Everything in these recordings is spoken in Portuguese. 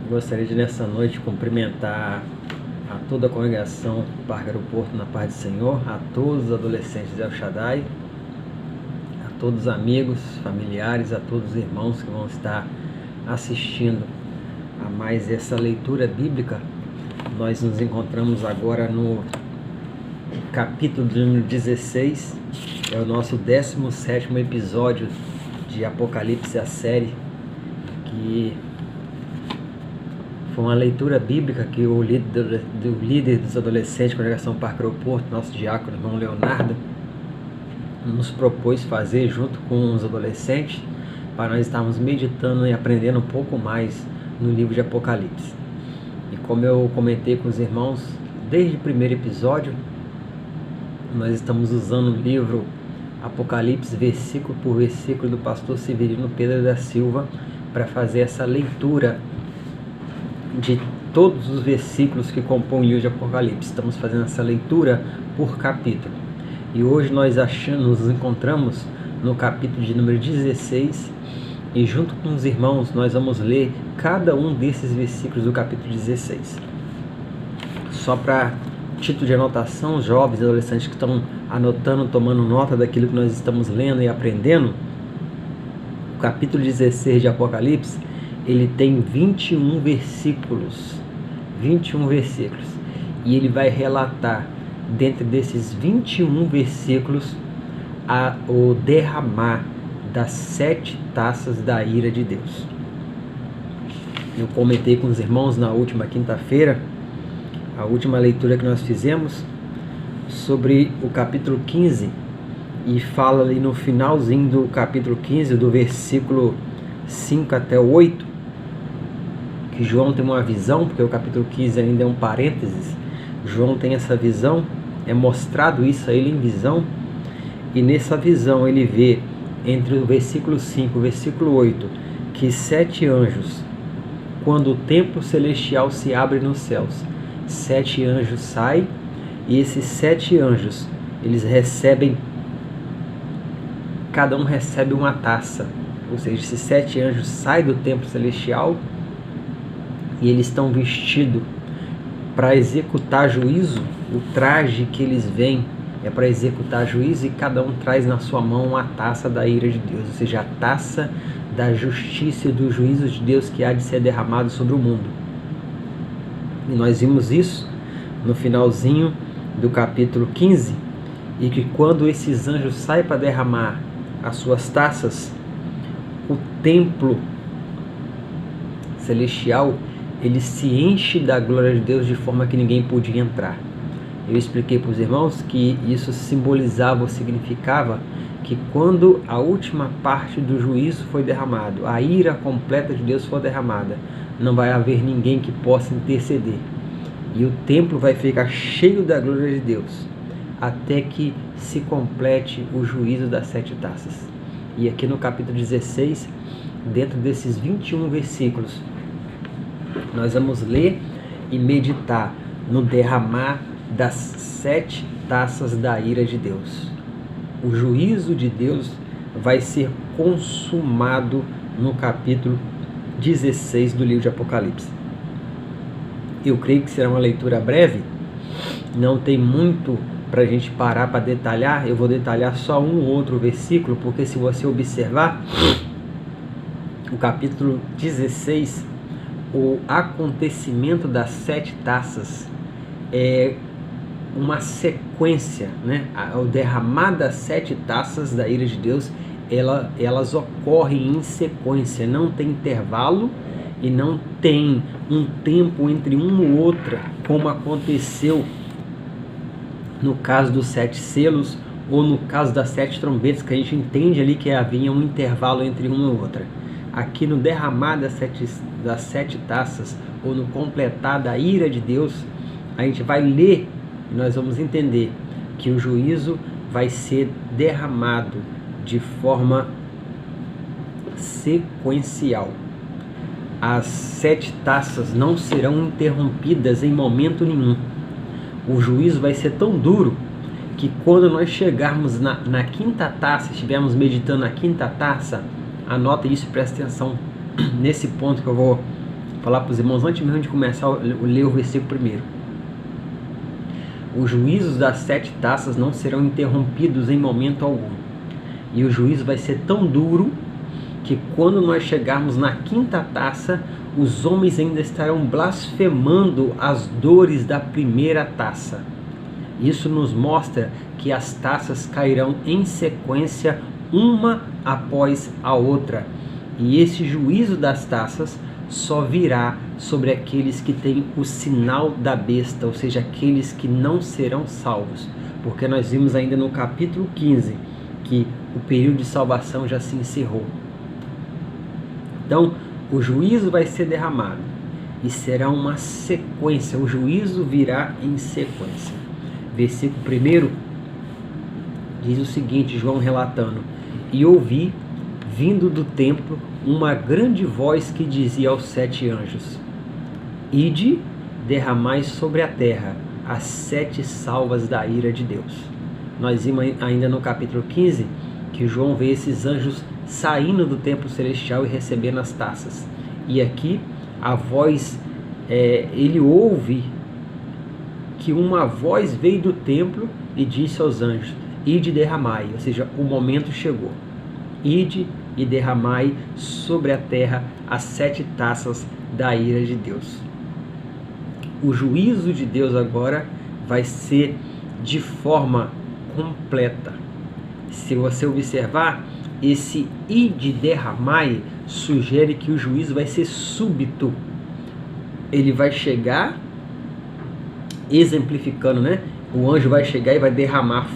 Gostaria de nessa noite cumprimentar a toda a congregação Parque Aeroporto na paz do Senhor, a todos os adolescentes de El Shaddai, a todos os amigos, familiares, a todos os irmãos que vão estar assistindo a mais essa leitura bíblica. Nós nos encontramos agora no capítulo número 16, é o nosso 17º episódio de Apocalipse, a série, que foi uma leitura bíblica que o líder dos adolescentes da congregação Parque Aeroporto, nosso diácono, irmão Leonardo, nos propôs fazer junto com os adolescentes, para nós estarmos meditando e aprendendo um pouco mais no livro de Apocalipse. E como eu comentei com os irmãos, desde o primeiro episódio, nós estamos usando o livro Apocalipse, versículo por versículo, do pastor Severino Pedro da Silva, para fazer essa leitura de todos os versículos que compõem o livro de Apocalipse. Estamos fazendo essa leitura por capítulo. E hoje nós nos encontramos no capítulo de número 16, e junto com os irmãos nós vamos ler cada um desses versículos do capítulo 16. Só para título de anotação, os jovens e adolescentes que estão anotando, tomando nota daquilo que nós estamos lendo e aprendendo, o capítulo 16 de Apocalipse, ele tem 21 versículos, e ele vai relatar, dentro desses 21 versículos, o derramar das 7 taças da ira de Deus. Eu comentei com os irmãos na última quinta-feira, a última leitura que nós fizemos, sobre o capítulo 15, e fala ali no finalzinho do capítulo 15, do versículo 5 até 8, que João tem uma visão, porque o capítulo 15 ainda é um parênteses. João tem essa visão, é mostrado isso a ele em visão, e nessa visão ele vê, entre o versículo 5 e o versículo 8, que 7 anjos, quando o templo celestial se abre nos céus, 7 anjos saem, e esses 7 anjos, eles recebem, cada um recebe uma taça, ou seja, esses 7 anjos saem do templo celestial, e eles estão vestidos para executar juízo. O traje que eles vêm é para executar juízo, e cada um traz na sua mão a taça da ira de Deus, ou seja, a taça da justiça e do juízo de Deus que há de ser derramado sobre o mundo. E nós vimos isso no finalzinho do capítulo 15, e que quando esses anjos saem para derramar as suas taças, o templo celestial, ele se enche da glória de Deus de forma que ninguém podia entrar. Eu expliquei para os irmãos que isso simbolizava ou significava que quando a última parte do juízo foi derramado, a ira completa de Deus for derramada, não vai haver ninguém que possa interceder. E o templo vai ficar cheio da glória de Deus, até que se complete o juízo das 7 taças. E aqui no capítulo 16, dentro desses 21 versículos, nós vamos ler e meditar no derramar das 7 taças da ira de Deus. O juízo de Deus vai ser consumado no capítulo 16 do livro de Apocalipse. Eu creio que será uma leitura breve, não tem muito para a gente parar para detalhar. Eu vou detalhar só um ou outro versículo, porque se você observar o capítulo 16, o acontecimento das 7 taças é uma sequência, né? O derramar das 7 taças da ira de Deus, elas ocorrem em sequência, não tem intervalo e não tem um tempo entre uma ou outra, como aconteceu no caso dos 7 selos, ou no caso das 7 trombetas, que a gente entende ali que havia um intervalo entre uma e outra. Aqui no derramar das 7 taças, ou no completar da ira de Deus, a gente vai ler e nós vamos entender que o juízo vai ser derramado de forma sequencial. As 7 taças não serão interrompidas em momento nenhum. O juízo vai ser tão duro que quando nós chegarmos na quinta taça, estivermos meditando na quinta taça, anota isso e presta atenção nesse ponto que eu vou falar para os irmãos antes mesmo de começar a ler o versículo primeiro. Os juízos das 7 taças não serão interrompidos em momento algum. E o juízo vai ser tão duro que quando nós chegarmos na 5ª taça, os homens ainda estarão blasfemando as dores da 1ª taça. Isso nos mostra que as taças cairão em sequência, uma após a outra. E esse juízo das taças só virá sobre aqueles que têm o sinal da besta, ou seja, aqueles que não serão salvos. Porque nós vimos ainda no capítulo 15 que o período de salvação já se encerrou. Então, o juízo vai ser derramado e será uma sequência, o juízo virá em sequência. Versículo 1 diz o seguinte, João relatando: E ouvi, vindo do templo, uma grande voz que dizia aos 7 anjos: Ide, derramai sobre a terra as 7 salvas da ira de Deus. Nós vimos ainda no capítulo 15 que João vê esses anjos saindo do templo celestial e recebendo as taças. E aqui a voz, ele ouve que uma voz veio do templo e disse aos anjos: Ide derramai, ou seja, o momento chegou. Ide e derramai sobre a terra as 7 taças da ira de Deus. O juízo de Deus agora vai ser de forma completa. Se você observar, esse ide derramai sugere que o juízo vai ser súbito. Ele vai chegar, exemplificando, né? O anjo vai chegar e vai derramar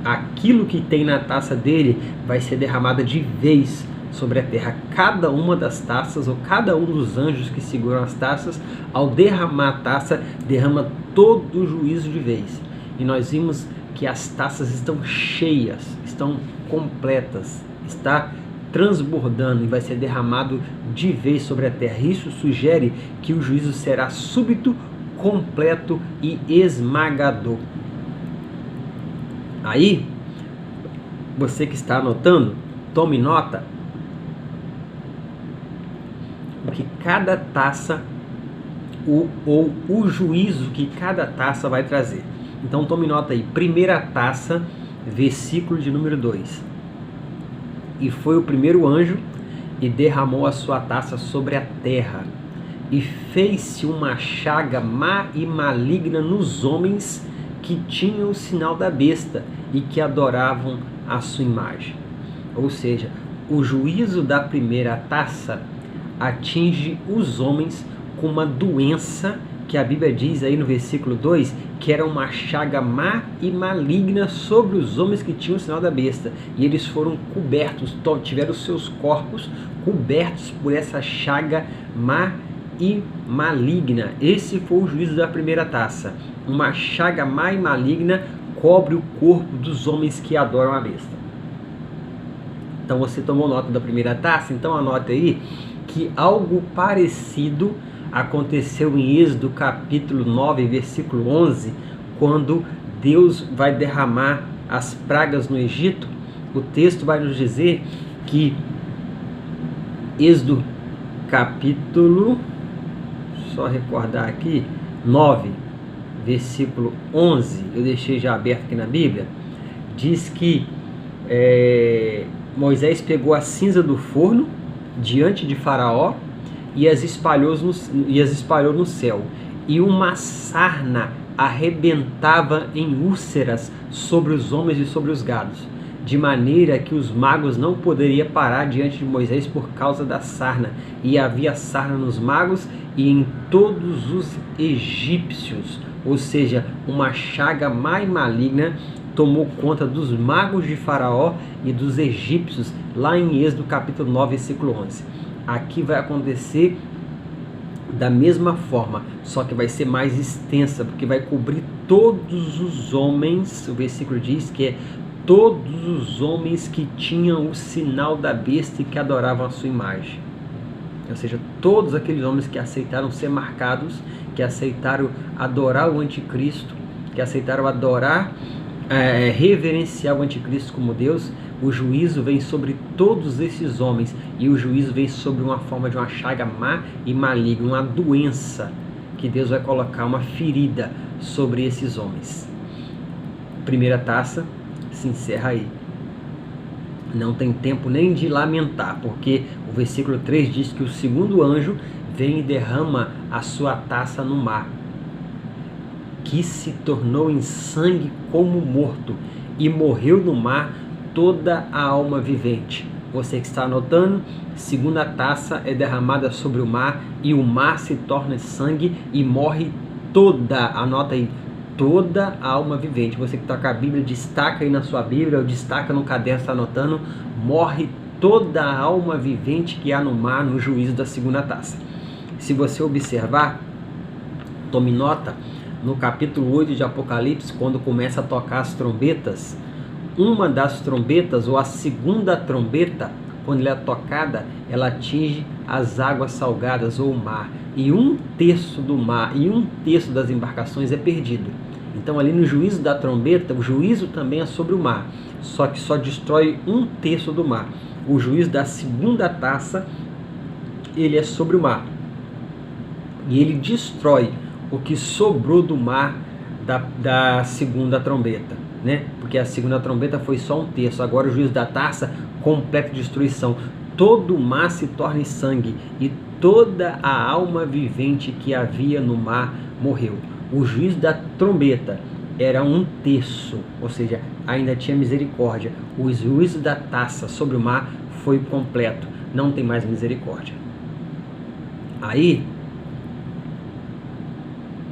aquilo que tem na taça dele, vai ser derramada de vez sobre a terra. Cada uma das taças, ou cada um dos anjos que seguram as taças, ao derramar a taça, derrama todo o juízo de vez. E nós vimos que as taças estão cheias, estão completas, está transbordando e vai ser derramado de vez sobre a terra. Isso sugere que o juízo será súbito, completo e esmagador. Aí, você que está anotando, tome nota que cada taça, ou o juízo que cada taça vai trazer. Então tome nota aí, 1ª taça, versículo de número 2. E foi o primeiro anjo e derramou a sua taça sobre a terra, e fez-se uma chaga má e maligna nos homens que tinham o sinal da besta e que adoravam a sua imagem. Ou seja, o juízo da 1ª taça atinge os homens com uma doença que a Bíblia diz aí no versículo 2, que era uma chaga má e maligna sobre os homens que tinham o sinal da besta. E eles foram cobertos, tiveram seus corpos cobertos por essa chaga má e maligna. Esse foi o juízo da 1ª taça. Uma chaga má e maligna cobre o corpo dos homens que adoram a besta. Então você tomou nota da 1ª taça? Então anote aí que algo parecido aconteceu em Êxodo capítulo 9, versículo 11, quando Deus vai derramar as pragas no Egito. O texto vai nos dizer que Êxodo capítulo, só recordar aqui, 9, versículo 11, eu deixei já aberto aqui na Bíblia, diz que Moisés pegou a cinza do forno diante de Faraó e as espalhou no céu, e uma sarna arrebentava em úlceras sobre os homens e sobre os gados, de maneira que os magos não poderiam parar diante de Moisés por causa da sarna, e havia sarna nos magos e em todos os egípcios. Ou seja, uma chaga má e maligna tomou conta dos magos de Faraó e dos egípcios, lá em Êxodo capítulo 9, versículo 11. Aqui vai acontecer da mesma forma, só que vai ser mais extensa, porque vai cobrir todos os homens. O versículo diz que é todos os homens que tinham o sinal da besta e que adoravam a sua imagem. Ou seja, todos aqueles homens que aceitaram ser marcados, que aceitaram adorar o anticristo, que aceitaram adorar, reverenciar o anticristo como Deus, o juízo vem sobre todos esses homens, e o juízo vem sobre uma forma de uma chaga má e maligna, uma doença, que Deus vai colocar uma ferida sobre esses homens. Primeira taça se encerra aí. Não tem tempo nem de lamentar, porque o versículo 3 diz que o segundo anjo vem e derrama a sua taça no mar, que se tornou em sangue como morto, e morreu no mar toda a alma vivente. Você que está anotando, segunda taça é derramada sobre o mar, e o mar se torna sangue e morre toda, anota aí, toda a alma vivente. Você que está com a Bíblia, destaca aí na sua Bíblia, ou destaca no caderno, está anotando, morre toda a alma vivente que há no mar no juízo da segunda taça. Se você observar, tome nota, no capítulo 8 de Apocalipse, quando começa a tocar as trombetas, uma das trombetas, ou a segunda trombeta, quando ela é tocada, ela atinge as águas salgadas, ou o mar, e 1/3 do mar e 1/3 das embarcações é perdido. Então ali no juízo da trombeta, o juízo também é sobre o mar, só que só destrói 1/3 do mar. O juízo da segunda taça, ele é sobre o mar, e ele destrói o que sobrou do mar da segunda trombeta, né? Porque a segunda trombeta foi só 1/3, agora o juízo da taça, completa destruição. Todo o mar se torna em sangue, e toda a alma vivente que havia no mar morreu. O juízo da trombeta era 1/3, ou seja, ainda tinha misericórdia. O juízo da taça sobre o mar foi completo, não tem mais misericórdia. Aí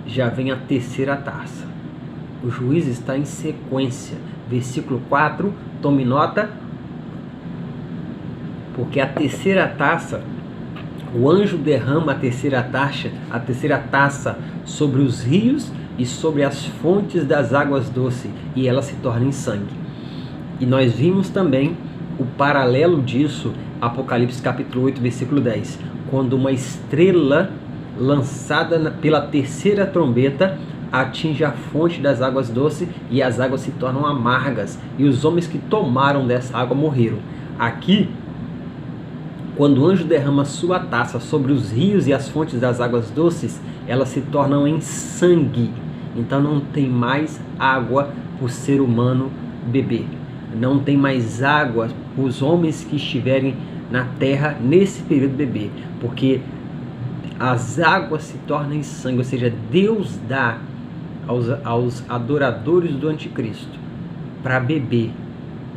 já vem a terceira taça. O juízo está em sequência. Versículo 4, tome nota, porque a terceira taça, o anjo derrama a terceira taça sobre os rios e sobre as fontes das águas doces, e ela se torna em sangue. E nós vimos também o paralelo disso, Apocalipse capítulo 8, versículo 10, quando uma estrela lançada pela terceira trombeta atinge a fonte das águas doces, e as águas se tornam amargas, e os homens que tomaram dessa água morreram. Aqui, quando o anjo derrama sua taça sobre os rios e as fontes das águas doces, elas se tornam em sangue. Então não tem mais água para o ser humano beber. Não tem mais água para os homens que estiverem na terra nesse período beber, porque as águas se tornam em sangue, ou seja, Deus dá aos adoradores do anticristo para beber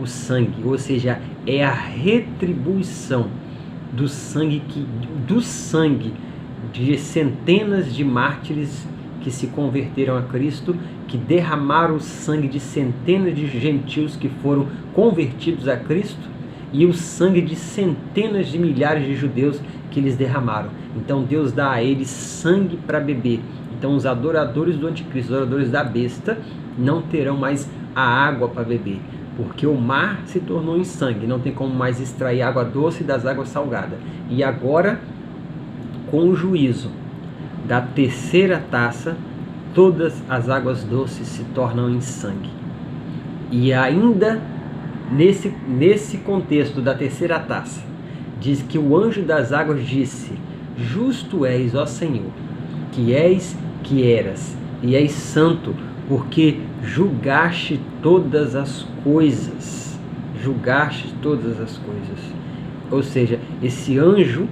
o sangue, ou seja, é a retribuição do sangue de centenas de mártires que se converteram a Cristo, que derramaram o sangue de centenas de gentios que foram convertidos a Cristo, e o sangue de centenas de milhares de judeus que eles derramaram. Então Deus dá a eles sangue para beber. Então os adoradores do anticristo, os adoradores da besta, não terão mais a água para beber, porque o mar se tornou em sangue, não tem como mais extrair água doce das águas salgadas. E agora, com o juízo da terceira taça, todas as águas doces se tornam em sangue. E ainda nesse contexto da terceira taça, diz que o anjo das águas disse: justo és, ó Senhor, que és, que eras, e és santo, porque julgaste todas as coisas. Julgaste todas as coisas. Ou seja, esse anjo,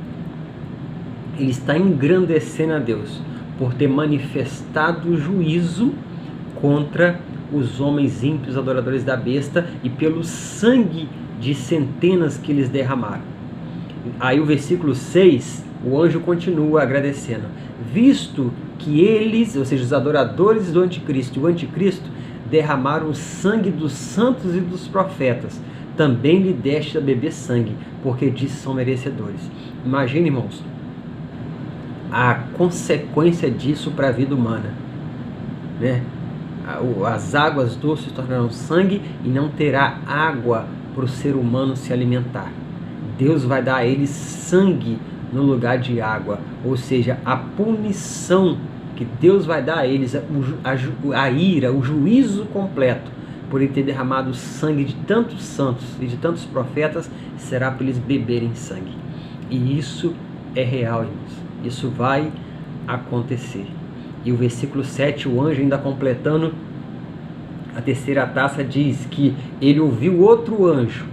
ele está engrandecendo a Deus por ter manifestado o juízo contra os homens ímpios, adoradores da besta, e pelo sangue de centenas que eles derramaram. Aí o versículo 6, o anjo continua agradecendo: visto que eles, ou seja, os adoradores do anticristo e o anticristo, derramaram o sangue dos santos e dos profetas, também lhe deste a beber sangue, porque disso são merecedores. Imagine, irmãos, a consequência disso para a vida humana, né? As águas doces tornarão sangue, e não terá água para o ser humano se alimentar. Deus vai dar a eles sangue no lugar de água, ou seja, a punição que Deus vai dar a eles, a ira, o juízo completo, por ele ter derramado o sangue de tantos santos e de tantos profetas, será para eles beberem sangue. E isso é real, irmãos. Isso vai acontecer. E o versículo 7, o anjo ainda completando a terceira taça, diz que ele ouviu outro anjo,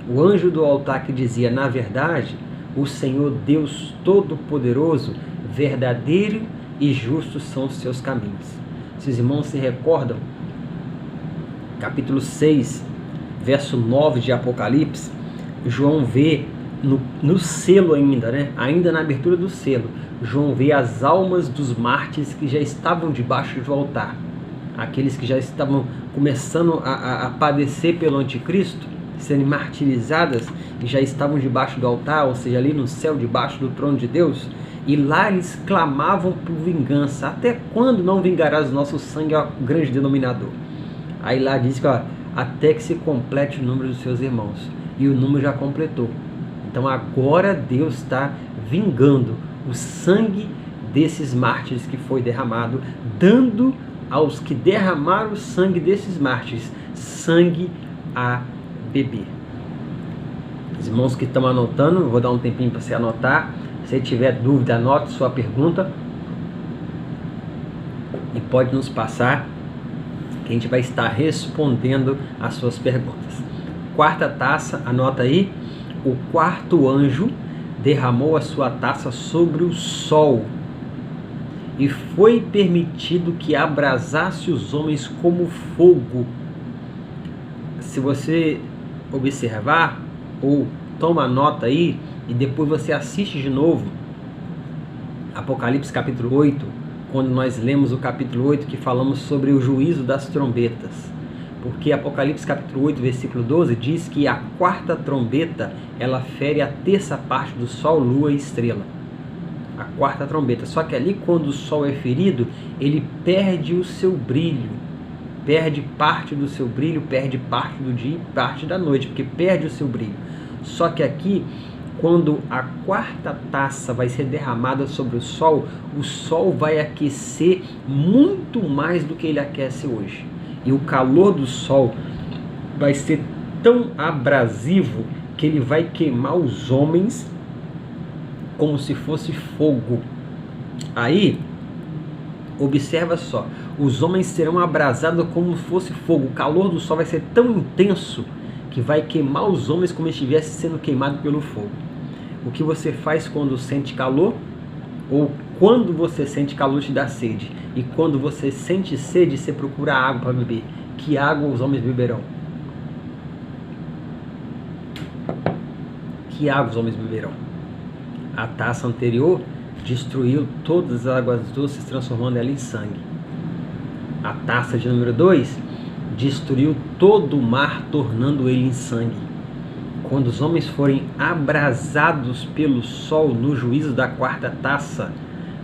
o anjo do altar, que dizia: na verdade, o Senhor Deus Todo-Poderoso, verdadeiro e justo são os seus caminhos. Se os irmãos se recordam, capítulo 6, verso 9 de Apocalipse, João vê no selo ainda, né? Ainda na abertura do selo, João vê as almas dos mártires que já estavam debaixo do altar, aqueles que já estavam começando a padecer pelo anticristo, sendo martirizadas, e já estavam debaixo do altar, ou seja, ali no céu, debaixo do trono de Deus. E lá eles clamavam por vingança: até quando não vingarás o nosso sangue, ao grande denominador? Aí lá diz que, ó, até que se complete o número dos seus irmãos. E o número já completou. Então agora Deus está vingando o sangue desses mártires que foi derramado, dando aos que derramaram o sangue desses mártires sangue a beber. Os irmãos que estão anotando, vou dar um tempinho para você anotar. Se tiver dúvida, anote sua pergunta e pode nos passar, que a gente vai estar respondendo as suas perguntas. Quarta taça, anota aí: o quarto anjo derramou a sua taça sobre o sol, e foi permitido que abrasasse os homens como fogo. Se você observar, ou toma nota aí, e depois você assiste de novo Apocalipse capítulo 8, quando nós lemos o capítulo 8, que falamos sobre o juízo das trombetas. Porque Apocalipse capítulo 8, versículo 12, diz que a quarta trombeta, ela fere a terça parte do sol, lua e estrela. A quarta trombeta. Só que ali, quando o sol é ferido, ele perde o seu brilho. Perde parte do seu brilho, perde parte do dia e parte da noite, porque perde o seu brilho. Só que aqui, quando a quarta taça vai ser derramada sobre o sol vai aquecer muito mais do que ele aquece hoje. E o calor do sol vai ser tão abrasivo que ele vai queimar os homens como se fosse fogo. Aí, observa só, os homens serão abrasados como se fosse fogo. O calor do sol vai ser tão intenso que vai queimar os homens como se estivesse sendo queimado pelo fogo. O que você faz quando sente calor? Ou quando você sente calor te dá sede? E quando você sente sede, você procura água para beber. Que água os homens beberão? Que água os homens beberão? A taça anterior destruiu todas as águas doces, transformando ela em sangue. A taça de número 2 destruiu todo o mar, tornando ele em sangue. Quando os homens forem abrasados pelo sol no juízo da quarta taça,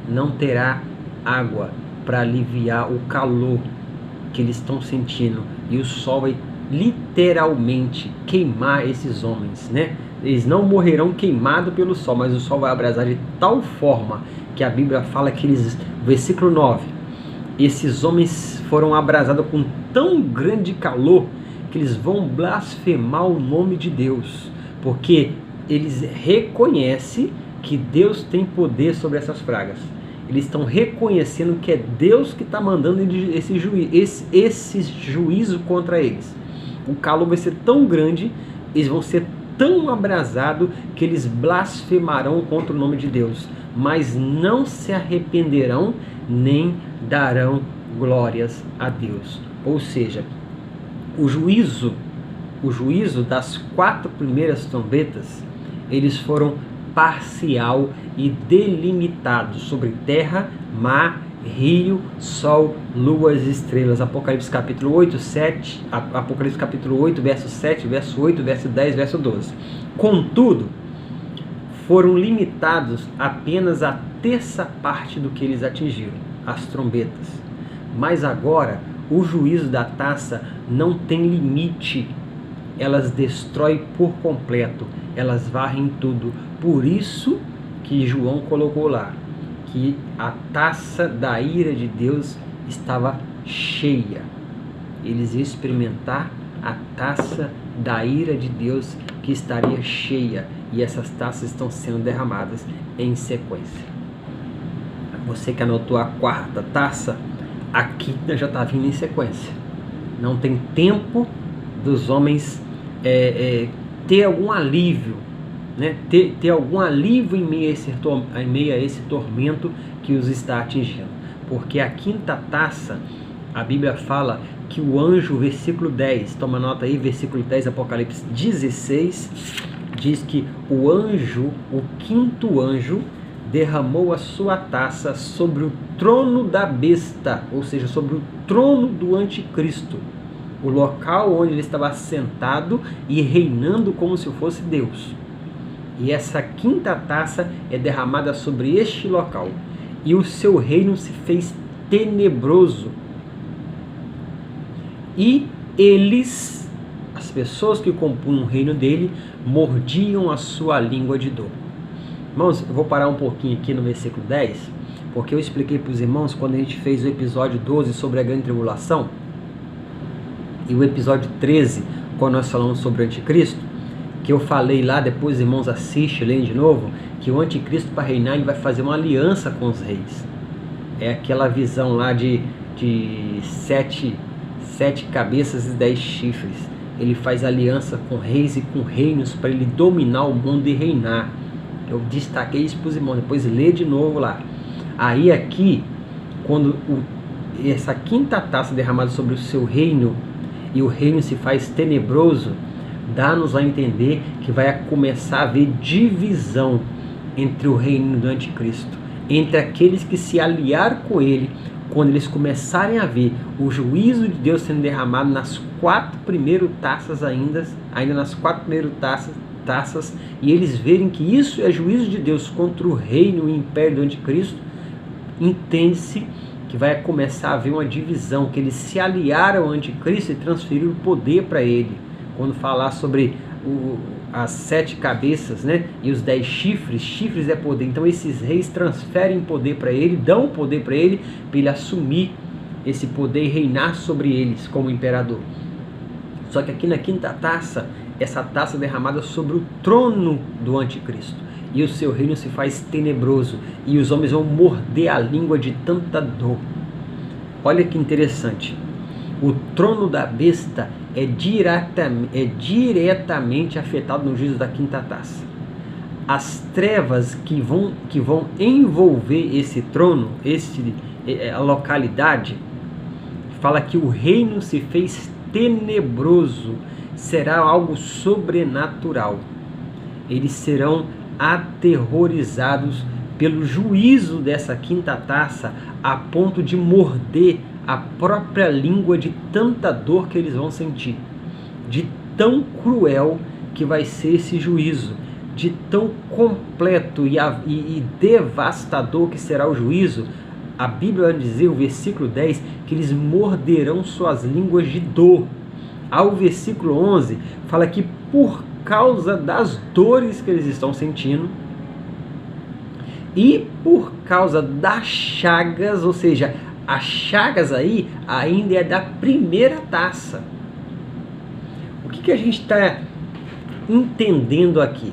não terá água para aliviar o calor que eles estão sentindo, e o sol vai literalmente queimar esses homens, né? Eles não morrerão queimados pelo sol, mas o sol vai abrasar de tal forma que a Bíblia fala que eles, versículo 9, esses homens foram abrasados com tão grande calor que eles vão blasfemar o nome de Deus, porque eles reconhecem que Deus tem poder sobre essas pragas. Eles estão reconhecendo que é Deus que está mandando esse juízo contra eles. O calor vai ser tão grande, eles vão ser tão abrasados que eles blasfemarão contra o nome de Deus, mas não se arrependerão nem darão glórias a Deus. Ou seja, o juízo das 4 primeiras trombetas, eles foram parcial e delimitado sobre terra, mar, rio, sol, luas e estrelas. Apocalipse capítulo 8, 7, Apocalipse capítulo 8, verso 7, verso 8, verso 10, verso 12. Contudo, foram limitados apenas a terça parte do que eles atingiram, as trombetas. Mas agora, o juízo da taça não tem limite. Elas destroem por completo, elas varrem tudo. Por isso que João colocou lá que a taça da ira de Deus estava cheia. eles iam experimentar a taça da ira de Deus que estaria cheia, e essas taças estão sendo derramadas em sequência. Você que anotou a quarta taça, a quinta já está vindo em sequência. Não tem tempo dos homens ter algum alívio, né? ter algum alívio em meio a esse tormento que os está atingindo. Porque a quinta taça, a Bíblia fala que o anjo, versículo 10, toma nota aí, versículo 10, Apocalipse 16, diz que o anjo, o quinto anjo, derramou a sua taça sobre o trono da besta, ou seja, sobre o trono do anticristo, o local onde ele estava sentado e reinando como se fosse Deus. E essa quinta taça é derramada sobre este local, e o seu reino se fez tenebroso. E eles, as pessoas que compunham o reino dele, mordiam a sua língua de dor. Irmãos, eu vou parar um pouquinho aqui no versículo 10, porque eu expliquei para os irmãos quando a gente fez o episódio 12 sobre a grande tribulação, e o episódio 13, quando nós falamos sobre o anticristo, que eu falei lá, depois os irmãos assistem, leem de novo, que o anticristo, para reinar, ele vai fazer uma aliança com os reis. É aquela visão lá de sete cabeças e 10 chifres. Ele faz aliança com reis e com reinos para ele dominar o mundo e reinar. Eu destaquei isso para os irmãos, depois lê de novo lá. Aí aqui, quando essa quinta taça derramada sobre o seu reino, e o reino se faz tenebroso, dá-nos a entender que vai começar a haver divisão entre o reino do anticristo, entre aqueles que se aliaram com ele, quando eles começarem a ver o juízo de Deus sendo derramado nas 4 primeiras taças ainda nas 4 primeiras taças, e eles verem que isso é juízo de Deus contra o reino e o império do anticristo, entende-se que vai começar a haver uma divisão, que eles se aliaram ao anticristo e transferiram o poder para ele. Quando falar sobre as 7 cabeças, né, e os 10 chifres é poder. Então esses reis transferem poder para ele, dão poder para ele assumir esse poder e reinar sobre eles como imperador. Só que aqui na quinta taça, essa taça é derramada sobre o trono do anticristo, e o seu reino se faz tenebroso, e os homens vão morder a língua de tanta dor. Olha que interessante, o trono da besta é diretamente afetado no juízo da quinta taça. As trevas que vão envolver esse trono, a localidade, fala que o reino se fez tenebroso, será algo sobrenatural. Eles serão aterrorizados pelo juízo dessa quinta taça, a ponto de morder a própria língua de tanta dor que eles vão sentir, de tão cruel que vai ser esse juízo, de tão completo e devastador que será o juízo. A Bíblia vai dizer, o versículo 10, que eles morderão suas línguas de dor. Ao versículo 11, fala que por causa das dores que eles estão sentindo e por causa das chagas, ou seja, as chagas aí ainda é da primeira taça. O que a gente está entendendo aqui?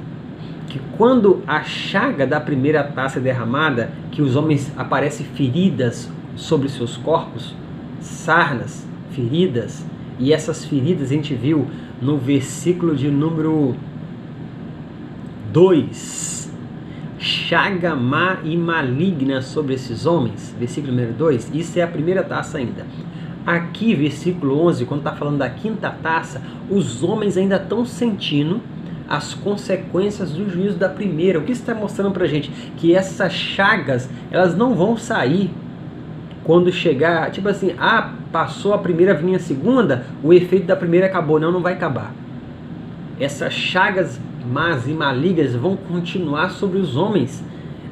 Que quando a chaga da primeira taça é derramada, que os homens aparecem feridas sobre seus corpos, sarnas, feridas, e essas feridas a gente viu no versículo de número 2, chaga má e maligna sobre esses homens, versículo número 2, isso é a primeira taça ainda. Aqui, versículo 11, quando está falando da quinta taça, os homens ainda estão sentindo as consequências do juízo da primeira. O que está mostrando para a gente? Que essas chagas, elas não vão sair quando chegar, tipo assim, passou a primeira, vinha a segunda, o efeito da primeira acabou. Não vai acabar. Essas chagas más e malignas vão continuar sobre os homens.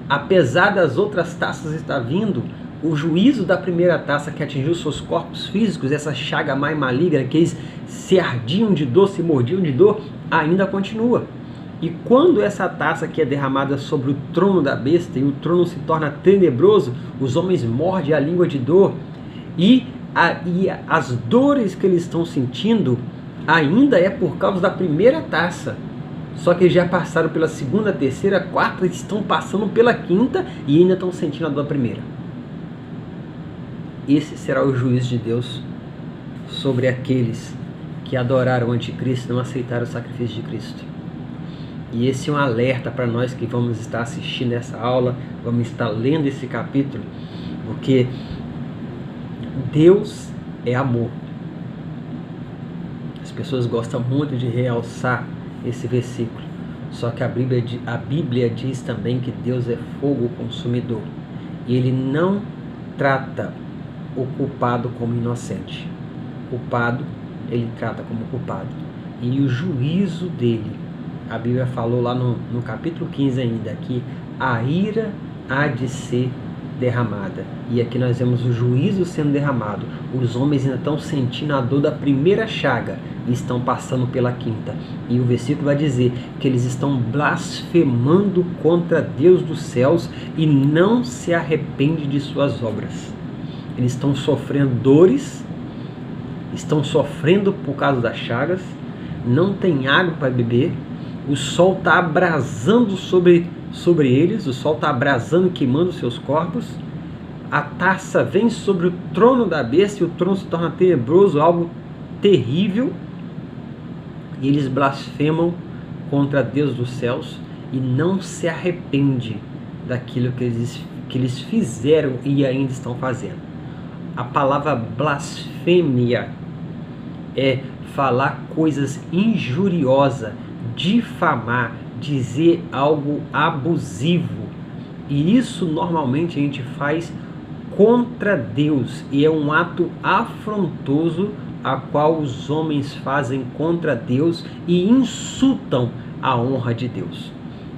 Apesar das outras taças estar vindo, o juízo da primeira taça que atingiu seus corpos físicos, essa chaga má e maligna, que eles se ardiam de dor, se mordiam de dor, ainda continua. E quando essa taça que é derramada sobre o trono da besta e o trono se torna tenebroso, os homens mordem a língua de dor, e e as dores que eles estão sentindo ainda é por causa da primeira taça. Só que eles já passaram pela segunda, terceira, quarta, estão passando pela quinta e ainda estão sentindo a dor da primeira. Esse será o juízo de Deus sobre aqueles que adoraram o anticristo e não aceitaram o sacrifício de Cristo. E esse é um alerta para nós que vamos estar assistindo essa aula, vamos estar lendo esse capítulo, porque Deus é amor. As pessoas gostam muito de realçar esse versículo, só que a Bíblia diz também que Deus é fogo consumidor e Ele não trata o culpado como inocente. Culpado, Ele trata como culpado. E o juízo dele, a Bíblia falou lá no capítulo 15 ainda, que a ira há de ser derramada. E aqui nós vemos o juízo sendo derramado. Os homens ainda estão sentindo a dor da primeira chaga e estão passando pela quinta. E o versículo vai dizer que eles estão blasfemando contra Deus dos céus e não se arrependem de suas obras. Eles estão sofrendo dores, estão sofrendo por causa das chagas, não tem água para beber, o sol está abrasando sobre eles, o sol está abrasando, queimando seus corpos, a taça vem sobre o trono da besta e o trono se torna tenebroso, algo terrível, e eles blasfemam contra Deus dos céus e não se arrependem daquilo que eles fizeram e ainda estão fazendo. A palavra blasfêmia é falar coisas injuriosas, difamar, dizer algo abusivo. E isso normalmente a gente faz contra Deus. E é um ato afrontoso a qual os homens fazem contra Deus e insultam a honra de Deus.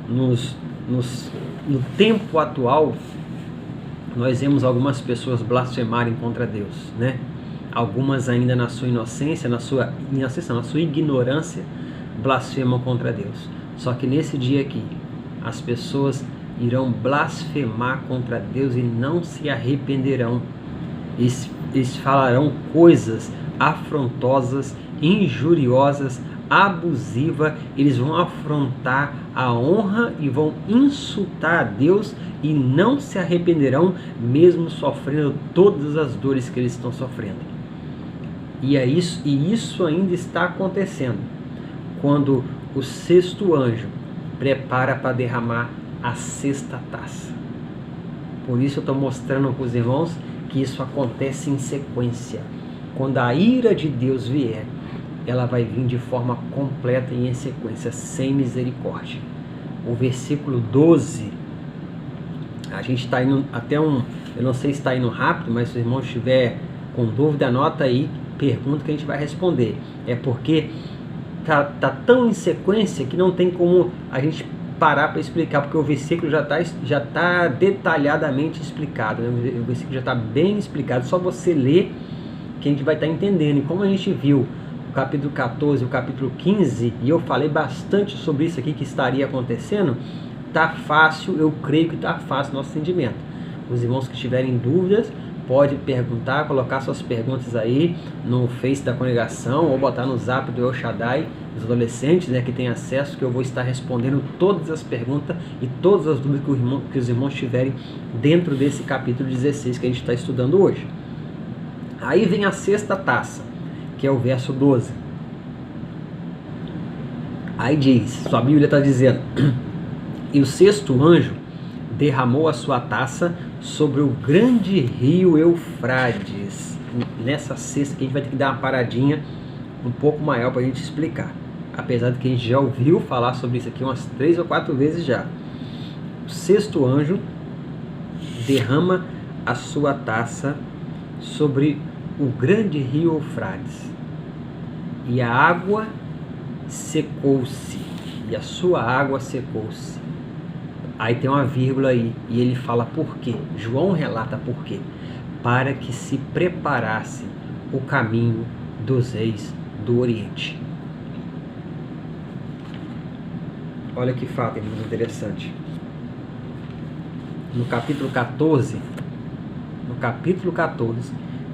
No tempo atual, nós vemos algumas pessoas blasfemarem contra Deus, né? Algumas ainda na sua inocência, na sua ignorância, blasfemam contra Deus. Só que nesse dia aqui, as pessoas irão blasfemar contra Deus e não se arrependerão. Eles falarão coisas afrontosas, injuriosas, abusivas. Eles vão afrontar a honra e vão insultar a Deus e não se arrependerão, mesmo sofrendo todas as dores que eles estão sofrendo. E isso ainda está acontecendo quando o sexto anjo prepara para derramar a sexta taça. Por isso eu estou mostrando para os irmãos que isso acontece em sequência. Quando a ira de Deus vier, ela vai vir de forma completa e em sequência, sem misericórdia. O versículo 12, a gente está indo até eu não sei se está indo rápido, mas se o irmão estiver com dúvida, anota aí, pergunta que a gente vai responder. É porque tá tão em sequência que não tem como a gente parar para explicar, porque o versículo já tá detalhadamente explicado, né? O versículo já está bem explicado, só você ler que a gente vai estar entendendo. E como a gente viu o capítulo 14 e o capítulo 15, e eu falei bastante sobre isso aqui que estaria acontecendo, tá fácil, eu creio que tá fácil o nosso entendimento. Os irmãos que tiverem dúvidas, pode perguntar, colocar suas perguntas aí no Face da congregação ou botar no Zap do El Shaddai, os adolescentes, né, que têm acesso, que eu vou estar respondendo todas as perguntas e todas as dúvidas que os irmãos tiverem dentro desse capítulo 16 que a gente está estudando hoje. Aí vem a sexta taça, que é o verso 12. Aí diz, sua Bíblia está dizendo: e o sexto anjo derramou a sua taça sobre o grande rio Eufrates. Nessa sexta que a gente vai ter que dar uma paradinha um pouco maior para a gente explicar, apesar de que a gente já ouviu falar sobre isso aqui umas 3 ou 4 vezes já. O sexto anjo derrama a sua taça sobre o grande rio Eufrates, e a água secou-se, e a sua água secou-se. Aí tem uma vírgula aí, e ele fala por quê. João relata por quê. Para que se preparasse o caminho dos reis do Oriente. Olha que fato, irmão, interessante. No capítulo 14,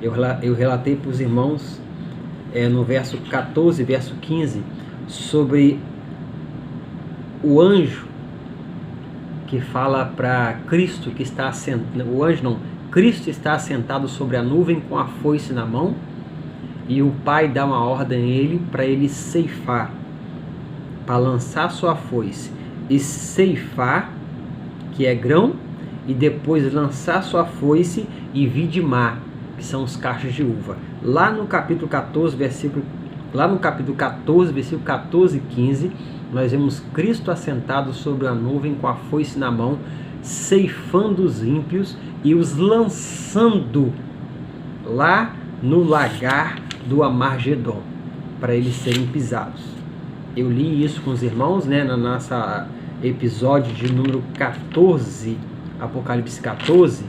Eu relatei para os irmãos no verso 14, verso 15, sobre o anjo que fala para Cristo que está assentado, Cristo está assentado sobre a nuvem com a foice na mão, e o Pai dá uma ordem a ele para ele ceifar, para lançar sua foice e ceifar, que é grão, e depois lançar sua foice e vidimar, que são os cachos de uva. Lá no capítulo 14, versículo 14 e 15, nós vemos Cristo assentado sobre a nuvem com a foice na mão, ceifando os ímpios e os lançando lá no lagar do Amargedon, para eles serem pisados. Eu li isso com os irmãos, no nosso episódio de número 14, Apocalipse 14,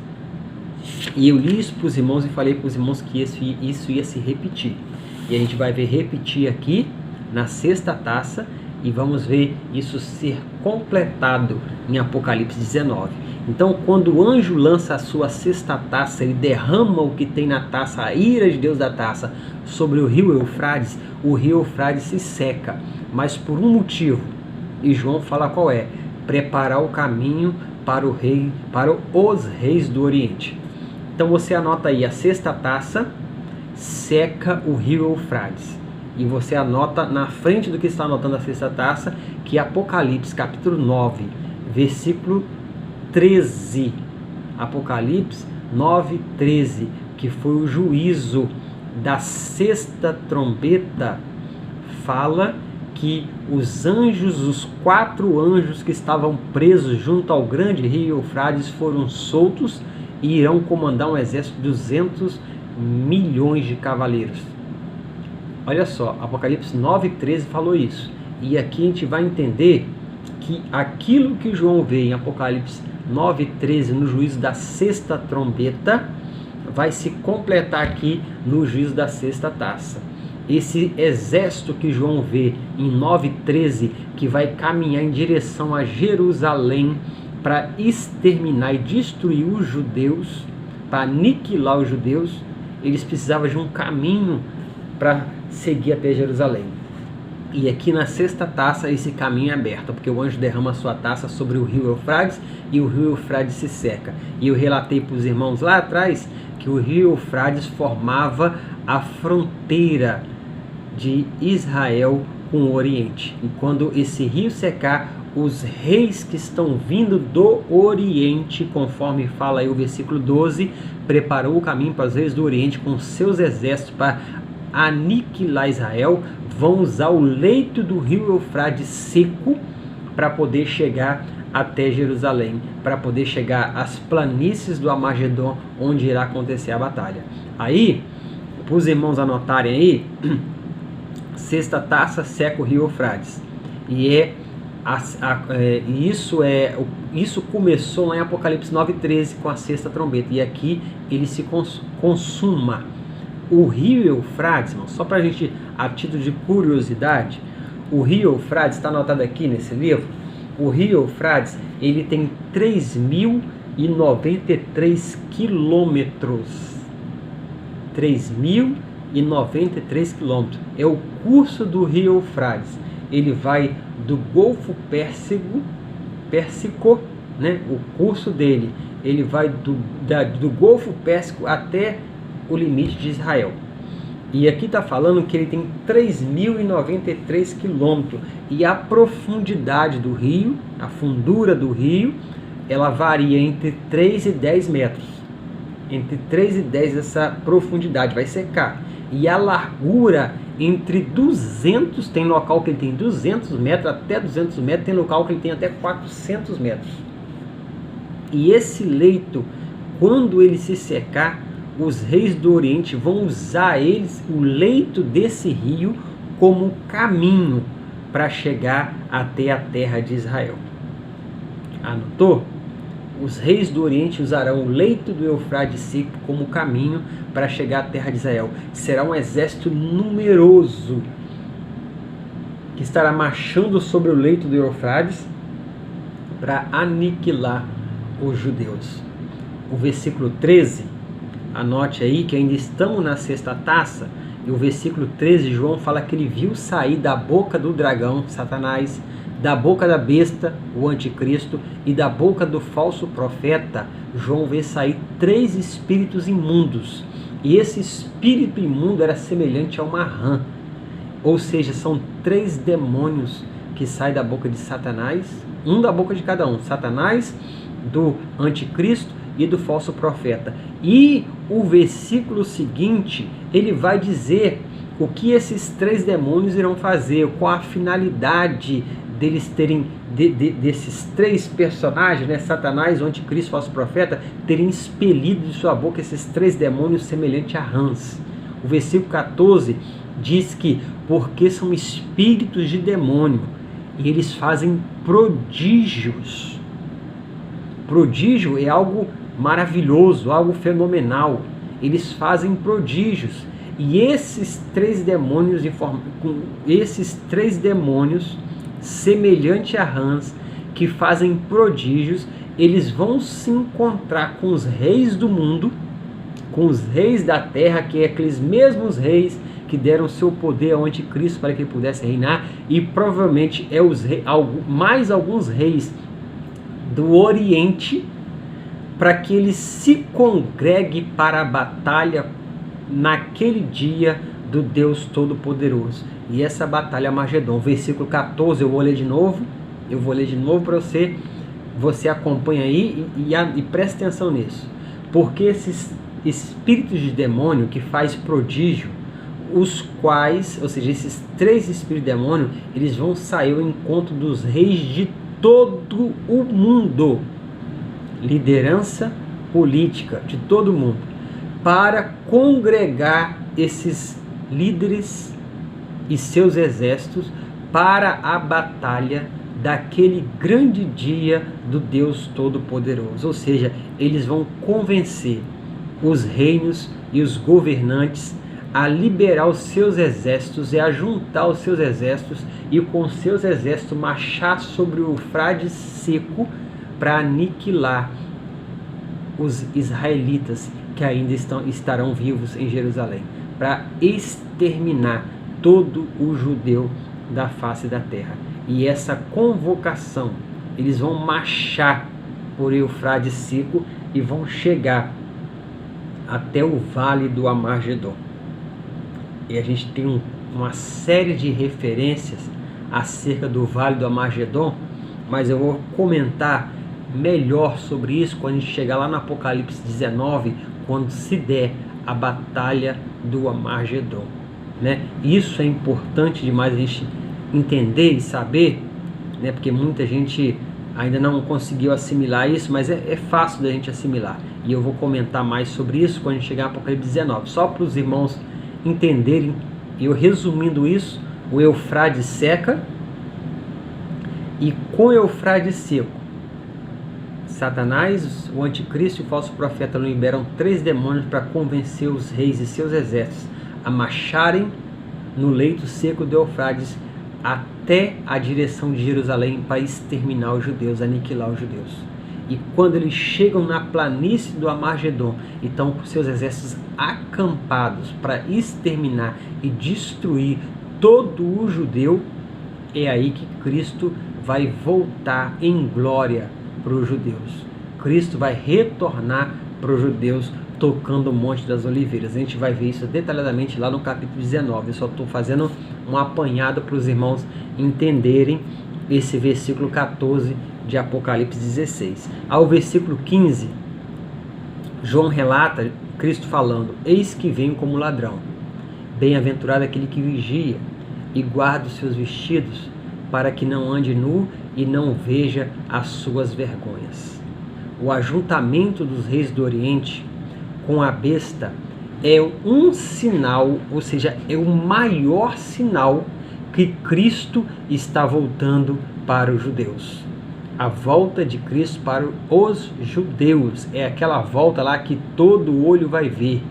e eu li isso para os irmãos e falei para os irmãos que isso ia se repetir. E a gente vai ver repetir aqui na sexta taça, e vamos ver isso ser completado em Apocalipse 19. Então, quando o anjo lança a sua sexta taça, ele derrama o que tem na taça, a ira de Deus da taça, sobre o rio Eufrates, o rio Eufrates se seca, mas por um motivo, e João fala qual é: preparar o caminho para os reis do Oriente. Então você anota aí, a sexta taça seca o rio Eufrates. E você anota na frente do que está anotando a sexta taça, que Apocalipse capítulo 9, versículo 13. Apocalipse 9, 13, que foi o juízo da sexta trombeta, fala que os anjos, os 4 anjos que estavam presos junto ao grande rio Eufrates, foram soltos e irão comandar um exército de 200 milhões de cavaleiros. Olha só, Apocalipse 9,13 falou isso. E aqui a gente vai entender que aquilo que João vê em Apocalipse 9,13, no juízo da sexta trombeta, vai se completar aqui no juízo da sexta taça. Esse exército que João vê em 9,13, que vai caminhar em direção a Jerusalém para exterminar e destruir os judeus, para aniquilar os judeus, eles precisavam de um caminho para seguir até Jerusalém. E aqui na sexta taça esse caminho é aberto, porque o anjo derrama a sua taça sobre o rio Eufrates e o rio Eufrates se seca. E eu relatei para os irmãos lá atrás que o rio Eufrates formava a fronteira de Israel com o Oriente. E quando esse rio secar, os reis que estão vindo do Oriente, conforme fala aí o versículo 12, preparou o caminho para os reis do Oriente com seus exércitos para aniquilar Israel, vão usar o leito do rio Eufrates seco para poder chegar até Jerusalém, para poder chegar às planícies do Amargedon, onde irá acontecer a batalha. Aí, para os irmãos anotarem aí, sexta taça seca o rio Eufrates. E isso começou lá em Apocalipse 9,13 com a sexta trombeta. E aqui ele se consuma. O rio Eufrates, irmão, só para a gente, a título de curiosidade, o rio Eufrates, está anotado aqui nesse livro, o rio Eufrates, ele tem 3.093 quilômetros. 3.093 quilômetros. É o curso do rio Eufrates. Ele vai do Golfo Pérsico, o curso dele, ele vai do Golfo Pérsico até o limite de Israel. E aqui está falando que ele tem 3.093 quilômetros. E a profundidade do rio, a fundura do rio, ela varia entre 3 e 10 metros. Entre 3 e 10 essa profundidade vai secar. E a largura entre 200, tem local que ele tem 200 metros, até 200 metros, tem local que ele tem até 400 metros. E esse leito, quando ele se secar, os reis do Oriente vão usar o leito desse rio como caminho para chegar até a terra de Israel. Anotou? Os reis do Oriente usarão o leito do Eufrates seco como caminho para chegar à terra de Israel. Será um exército numeroso que estará marchando sobre o leito do Eufrates para aniquilar os judeus. O versículo 13, anote aí que ainda estamos na sexta taça, e o versículo 13 de João fala que ele viu sair da boca do dragão, Satanás, da boca da besta, o anticristo, e da boca do falso profeta, João vê sair 3 espíritos imundos. E esse espírito imundo era semelhante a uma rã. Ou seja, são 3 demônios que saem da boca de Satanás, um da boca de cada um, Satanás, do anticristo e do falso profeta. E o versículo seguinte, ele vai dizer o que esses 3 demônios irão fazer, qual a finalidade deles terem, desses 3 personagens, né, Satanás, o anticristo e o falso profeta, terem expelido de sua boca esses 3 demônios semelhante a rãs. O versículo 14 diz que porque são espíritos de demônio e eles fazem prodígios. Prodígio é algo maravilhoso, algo fenomenal. Eles fazem prodígios. E esses 3 demônios, semelhante a rãs, que fazem prodígios, eles vão se encontrar com os reis do mundo, com os reis da terra, que é aqueles mesmos reis que deram seu poder ao anticristo para que ele pudesse reinar, e provavelmente mais alguns reis do Oriente, para que ele se congregue para a batalha naquele dia do Deus Todo-Poderoso. E essa batalha Armagedon, versículo 14, eu vou ler de novo para você acompanha aí e preste atenção nisso. Porque esses espíritos de demônio que faz prodígio, os quais, ou seja, esses 3 espíritos de demônio, eles vão sair ao encontro dos reis de todo o mundo, liderança política de todo mundo, para congregar esses líderes e seus exércitos para a batalha daquele grande dia do Deus Todo-Poderoso. Ou seja, eles vão convencer os reinos e os governantes a liberar os seus exércitos e a juntar os seus exércitos e com seus exércitos marchar sobre o Eufrates seco para aniquilar os israelitas que ainda estarão vivos em Jerusalém, para exterminar todo o judeu da face da terra. E essa convocação, eles vão marchar por Eufrates seco e vão chegar até o vale do Armagedon. E a gente tem uma série de referências acerca do vale do Armagedon, mas eu vou comentar melhor sobre isso quando a gente chegar lá no Apocalipse 19, quando se der a batalha do Armagedon, né? Isso é importante demais a gente entender e saber, né? Porque muita gente ainda não conseguiu assimilar isso, mas é fácil da gente assimilar. E eu vou comentar mais sobre isso quando a gente chegar no Apocalipse 19, só para os irmãos entenderem. Eu resumindo isso, o Eufrates seca, e com o Eufrates seco, Satanás, o anticristo e o falso profeta liberam 3 demônios para convencer os reis e seus exércitos a marcharem no leito seco do Eufrates até a direção de Jerusalém para exterminar os judeus, aniquilar os judeus. E quando eles chegam na planície do Armagedon e estão com seus exércitos acampados para exterminar e destruir todo o judeu, é aí que Cristo vai voltar em glória para os judeus. Cristo vai retornar para os judeus tocando o Monte das Oliveiras. A gente vai ver isso detalhadamente lá no capítulo 19. Eu só estou fazendo um apanhado para os irmãos entenderem esse versículo 14 de Apocalipse 16. Ao versículo 15, João relata Cristo falando: eis que venho como ladrão. Bem-aventurado aquele que vigia e guarda os seus vestidos, para que não ande nu e não veja as suas vergonhas. O ajuntamento dos reis do Oriente com a besta é um sinal, ou seja, é o maior sinal que Cristo está voltando para os judeus. A volta de Cristo para os judeus é aquela volta lá que todo olho vai ver,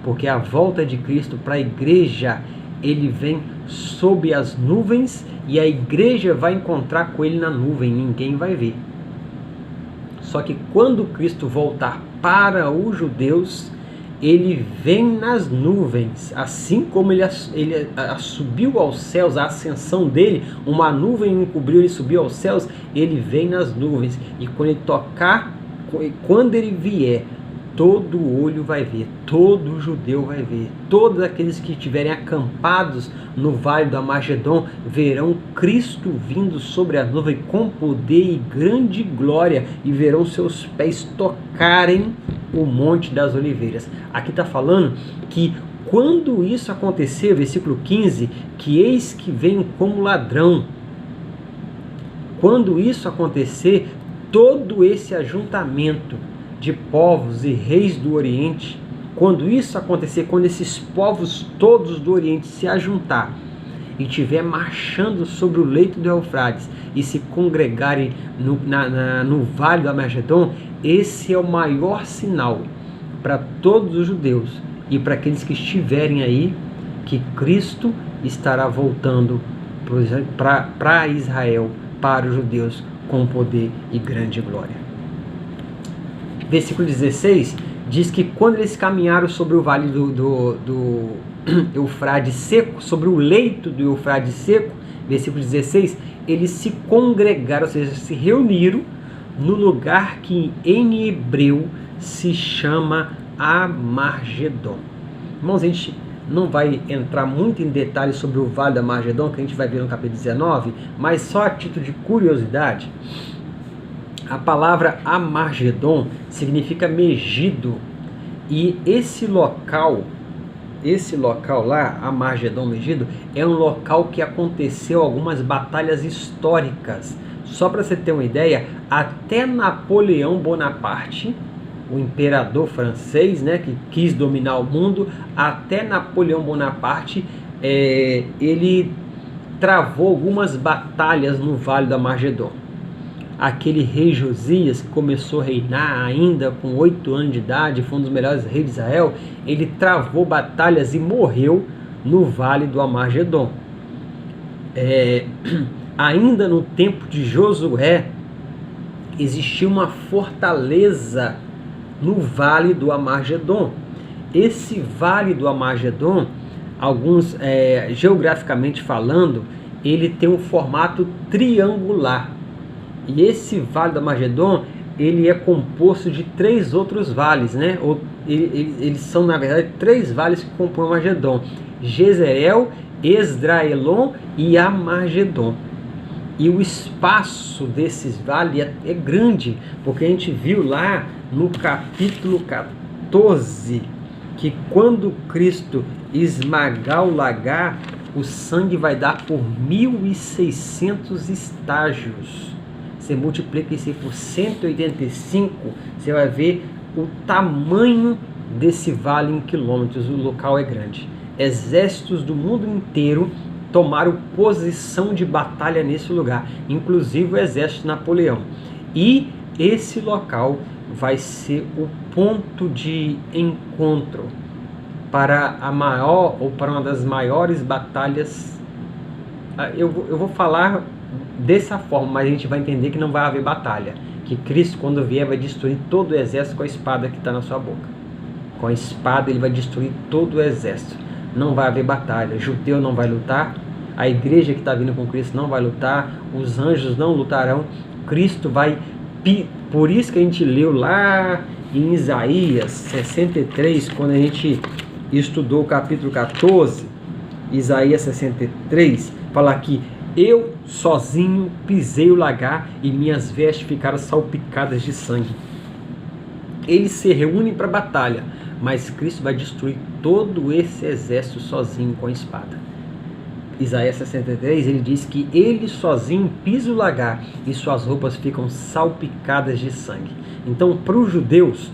porque a volta de Cristo para a igreja, ele vem sob as nuvens e a igreja vai encontrar com ele na nuvem, ninguém vai ver. Só que quando Cristo voltar para os judeus, ele vem nas nuvens, assim como ele subiu aos céus, a ascensão dele, uma nuvem encobriu, ele subiu aos céus, ele vem nas nuvens, e quando ele tocar, quando ele vier, todo olho vai ver, todo judeu vai ver, todos aqueles que estiverem acampados no vale do Armagedon verão Cristo vindo sobre a nuvem com poder e grande glória, e verão seus pés tocarem o Monte das Oliveiras. Aqui está falando que quando isso acontecer, versículo 15, que eis que vem como ladrão. Quando isso acontecer, todo esse ajuntamento de povos e reis do Oriente, quando isso acontecer, quando esses povos todos do Oriente se ajuntar e estiver marchando sobre o leito do Eufrates e se congregarem no vale do Armagedon, esse é o maior sinal para todos os judeus e para aqueles que estiverem aí, que Cristo estará voltando para Israel, para os judeus, com poder e grande glória. Versículo 16 diz que quando eles caminharam sobre o vale do Eufrate seco, sobre o leito do Eufrate seco, versículo 16, eles se congregaram, ou seja, se reuniram no lugar que em hebreu se chama Armagedon. Irmãos, a gente não vai entrar muito em detalhes sobre o vale do Armagedon, que a gente vai ver no capítulo 19, mas só a título de curiosidade, a palavra Armagedon significa Megido, e esse local lá, Armagedon, Megido, é um local que aconteceu algumas batalhas históricas. Só para você ter uma ideia, até Napoleão Bonaparte, o imperador francês, né, que quis dominar o mundo, até Napoleão Bonaparte, ele travou algumas batalhas no Vale do Armagedon. Aquele rei Josias, que começou a reinar ainda com 8 anos de idade, foi um dos melhores reis de Israel, ele travou batalhas e morreu no Vale do Armagedon. Ainda no tempo de Josué, existia uma fortaleza no Vale do Armagedon. Esse Vale do Armagedon, geograficamente falando, ele tem um formato triangular. E esse Vale do Armagedon, ele é composto de 3 outros vales, né? Eles são, na verdade, 3 vales que compõem o Armagedon: Jezreel, Esdraelon e Armagedon. E o espaço desses vales é grande, porque a gente viu lá no capítulo 14 que quando Cristo esmagar o lagar, o sangue vai dar por 1.600 estágios. Você multiplica isso por 185, você vai ver o tamanho desse vale em quilômetros. O local é grande. Exércitos do mundo inteiro tomaram posição de batalha nesse lugar, inclusive o exército de Napoleão. E esse local vai ser o ponto de encontro para a maior, ou para uma das maiores batalhas. Eu vou falar dessa forma, mas a gente vai entender que não vai haver batalha, que Cristo, quando vier, vai destruir todo o exército com a espada que está na sua boca. Com a espada ele vai destruir todo o exército. Não vai haver batalha. Judeu não vai lutar, a igreja que está vindo com Cristo não vai lutar, os anjos não lutarão. Cristo vai... Por isso que a gente leu lá em Isaías 63, quando a gente estudou o capítulo 14, Isaías 63, fala que eu sozinho pisei o lagar e minhas vestes ficaram salpicadas de sangue. Eles se reúnem para a batalha, mas Cristo vai destruir todo esse exército sozinho com a espada. Isaías 63, ele diz que ele sozinho pisa o lagar e suas roupas ficam salpicadas de sangue. Então, para os judeus,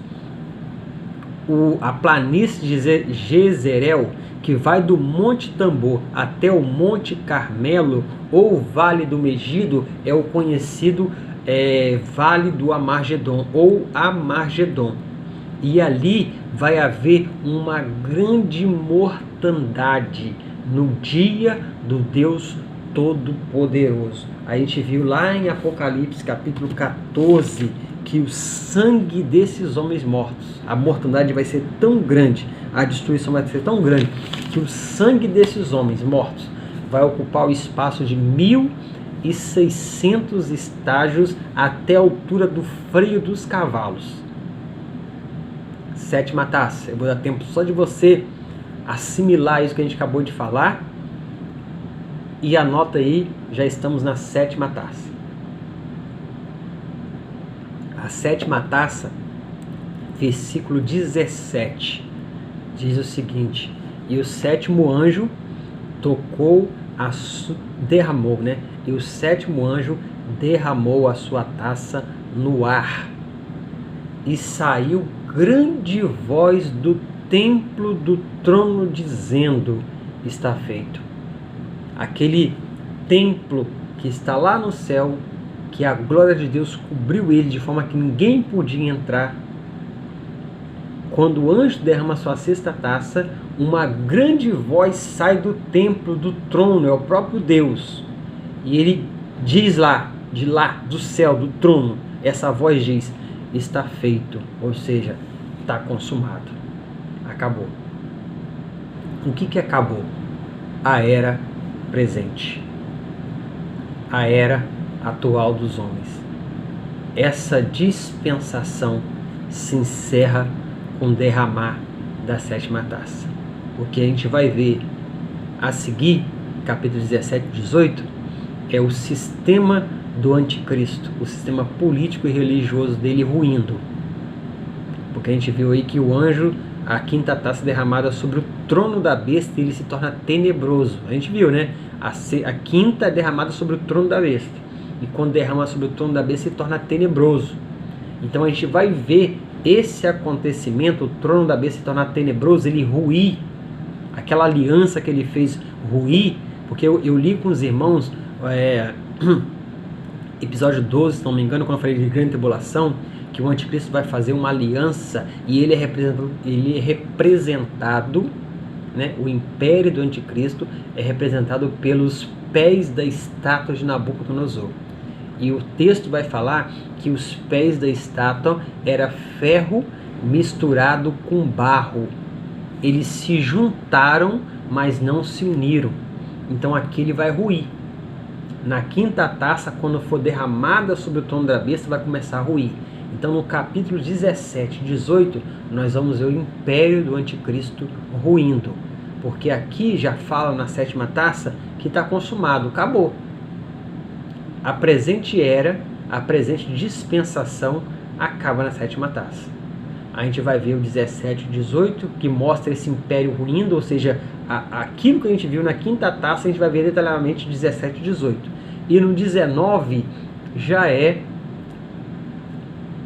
a planície de Jezreel, que vai do Monte Tambor até o Monte Carmelo, ou Vale do Megido, é o conhecido Vale do Armagedon, ou Armagedon. E ali vai haver uma grande mortandade no dia do Deus Todo-Poderoso. A gente viu lá em Apocalipse capítulo 14 que o sangue desses homens mortos, a mortandade vai ser tão grande, a destruição vai ser tão grande, que o sangue desses homens mortos vai ocupar o espaço de 1.600 estágios até a altura do freio dos cavalos. Sétima taça. Eu vou dar tempo só de você assimilar isso que a gente acabou de falar. E anota aí, já estamos na sétima taça. A sétima taça, versículo 17, diz o seguinte: e o sétimo anjo tocou derramou, né? E o sétimo anjo derramou a sua taça no ar, e saiu grande voz do templo do trono dizendo: está feito. Aquele templo que está lá no céu, que a glória de Deus cobriu ele de forma que ninguém podia entrar. Quando o anjo derrama sua sexta taça, uma grande voz sai do templo do trono, é o próprio Deus. E ele diz lá, de lá, do céu, do trono, essa voz diz: está feito, ou seja, está consumado. Acabou. O que acabou? A era presente. A era atual dos homens. Essa dispensação se encerra com o derramar da sétima taça. O que a gente vai ver a seguir, capítulo 17 e 18, é o sistema do anticristo, o sistema político e religioso dele ruindo. Porque a gente viu aí que o anjo, a quinta taça derramada sobre o trono da besta, ele se torna tenebroso. A gente viu, né? A quinta é derramada sobre o trono da besta. E quando derrama sobre o trono da besta, se torna tenebroso. Então a gente vai ver esse acontecimento, o trono da besta se tornar tenebroso, ele ruir, aquela aliança que ele fez ruir, porque eu li com os irmãos episódio 12, se não me engano, quando eu falei de grande tribulação, que o anticristo vai fazer uma aliança e ele é representado, né, o império do anticristo é representado pelos pés da estátua de Nabucodonosor. E o texto vai falar que os pés da estátua era ferro misturado com barro. Eles se juntaram, mas não se uniram. Então aqui ele vai ruir. Na quinta taça, quando for derramada sobre o trono da besta, vai começar a ruir. Então no capítulo 17 e 18, nós vamos ver o império do anticristo ruindo. Porque aqui já fala na sétima taça que está consumado, acabou. A presente era, a presente dispensação acaba na sétima taça. A gente vai ver o 17 e 18, que mostra esse império ruindo, ou seja, aquilo que a gente viu na quinta taça, a gente vai ver detalhadamente 17 e 18. E no 19 já é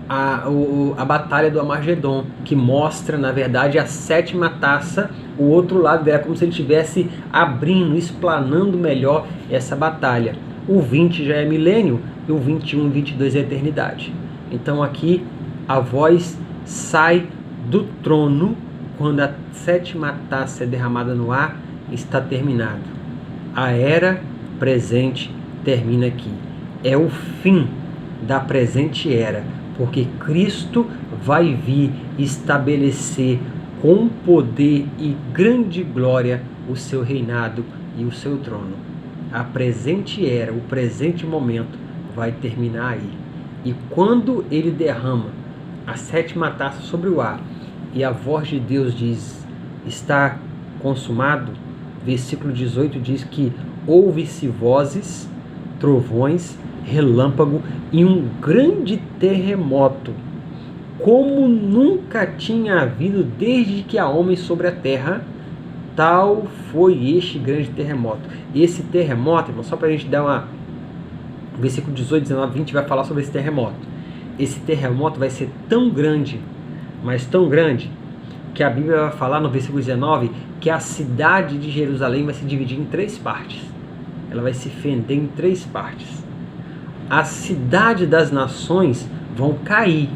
a batalha do Armagedon, que mostra, na verdade, a sétima taça, o outro lado dela, como se ele estivesse abrindo, explanando melhor essa batalha. O 20 já é milênio, e o 21 e 22 é eternidade. Então aqui a voz sai do trono quando a sétima taça é derramada no ar, está terminado. A era presente termina aqui. É o fim da presente era, porque Cristo vai vir estabelecer com poder e grande glória o seu reinado e o seu trono. A presente era, o presente momento vai terminar aí. E quando ele derrama a sétima taça sobre o ar e a voz de Deus diz: está consumado, versículo 18 diz que ouve-se vozes, trovões, relâmpago e um grande terremoto, como nunca tinha havido desde que há homens sobre a terra. Tal foi este grande terremoto. Esse terremoto, irmão, só para a gente dar uma... Versículo 18, 19, 20 vai falar sobre esse terremoto. Esse terremoto vai ser tão grande, mas tão grande, que a Bíblia vai falar no versículo 19 que a cidade de Jerusalém vai se dividir em 3 partes. Ela vai se fender em 3 partes. A cidade das nações vão cair.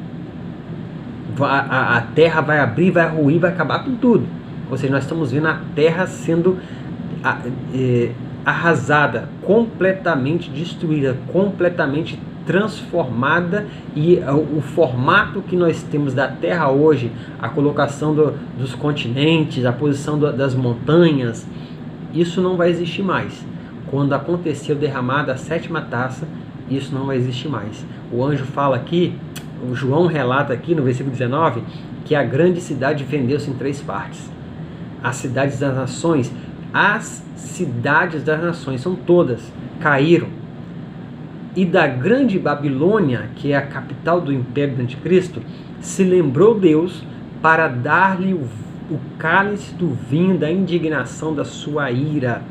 A terra vai abrir, vai ruir, vai acabar com tudo. Ou seja, nós estamos vendo a terra sendo arrasada, completamente destruída, completamente transformada, e o formato que nós temos da Terra hoje, a colocação dos continentes, a posição das montanhas, isso não vai existir mais. Quando acontecer o derramar da 7ª taça, isso não vai existir mais. O anjo fala aqui, o João relata aqui no versículo 19, que a grande cidade vendeu-se em 3 partes. As cidades das nações são todas, caíram. E da grande Babilônia, que é a capital do império do anticristo, se lembrou Deus para dar-lhe o cálice do vinho da indignação da sua ira.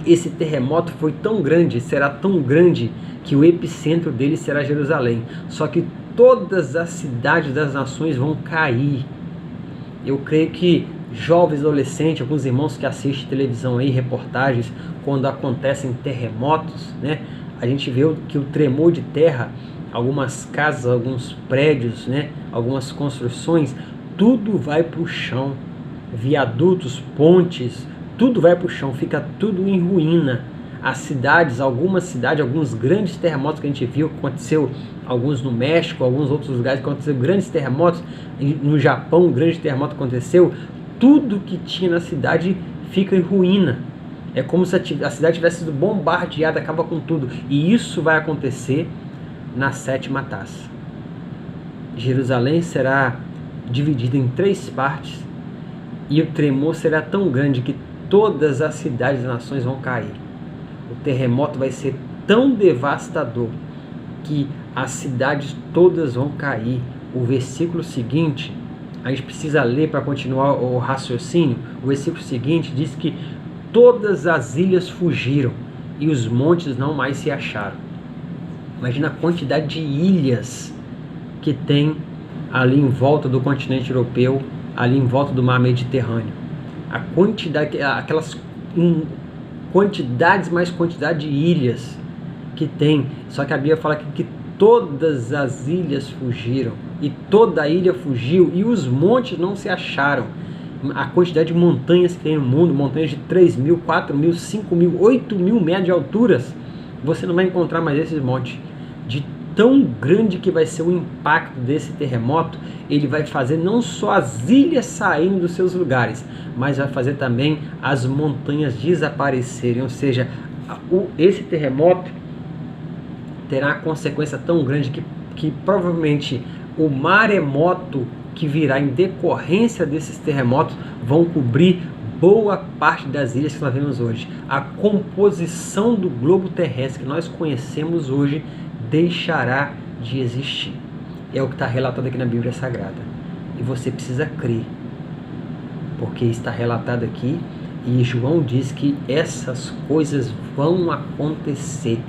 Esse terremoto foi tão grande, será tão grande, que o epicentro dele será Jerusalém. Só que todas as cidades das nações vão cair. Eu creio que jovens, adolescentes, alguns irmãos que assistem televisão aí, reportagens, quando acontecem terremotos, né, a gente vê que o tremor de terra, algumas casas, alguns prédios, né, algumas construções, tudo vai para o chão. Viadutos, pontes, tudo vai para o chão, fica tudo em ruína. As cidades, alguns grandes terremotos que a gente viu, aconteceu alguns no México, alguns outros lugares que aconteceram grandes terremotos, no Japão um grande terremoto aconteceu, tudo que tinha na cidade fica em ruína. É como se a cidade tivesse sido bombardeada, acaba com tudo. E isso vai acontecer na 7ª taça. Jerusalém será dividida em 3 partes, e o tremor será tão grande que todas as cidades e nações vão cair. O terremoto vai ser tão devastador que as cidades todas vão cair. O versículo seguinte, a gente precisa ler para continuar o raciocínio. O versículo seguinte diz que todas as ilhas fugiram e os montes não mais se acharam. Imagina a quantidade de ilhas que tem ali em volta do continente europeu, ali em volta do mar Mediterrâneo. A quantidade, aquelas quantidades mais quantidade de ilhas que tem. Só que a Bíblia fala que todas as ilhas fugiram, e toda a ilha fugiu, e os montes não se acharam. A quantidade de montanhas que tem no mundo, montanhas de 3.000, 4.000, 5.000, 8.000 metros de alturas, você não vai encontrar mais esses montes. De tão grande que vai ser o impacto desse terremoto, ele vai fazer não só as ilhas saírem dos seus lugares, mas vai fazer também as montanhas desaparecerem. Ou seja, esse terremoto terá uma consequência tão grande que provavelmente o maremoto que virá em decorrência desses terremotos vão cobrir boa parte das ilhas que nós vemos hoje. A composição do globo terrestre que nós conhecemos hoje deixará de existir. É o que está relatado aqui na Bíblia Sagrada. E você precisa crer, porque está relatado aqui, e João diz que essas coisas vão acontecer.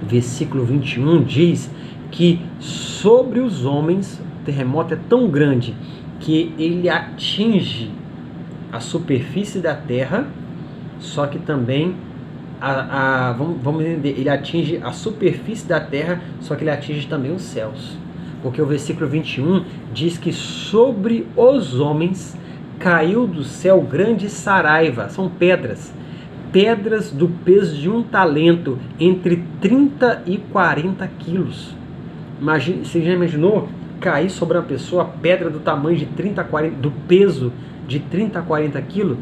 Versículo 21 diz que sobre os homens o terremoto é tão grande que ele atinge a superfície da terra, só que também vamos entender, ele atinge a superfície da terra, só que ele atinge também os céus. Porque o versículo 21 diz que sobre os homens caiu do céu grande saraiva, são pedras do peso de 1 talento, entre 30 e 40 quilos. Imagina, você já imaginou cair sobre uma pessoa pedra do tamanho de 30 a 40, do peso de 30 a 40 quilos?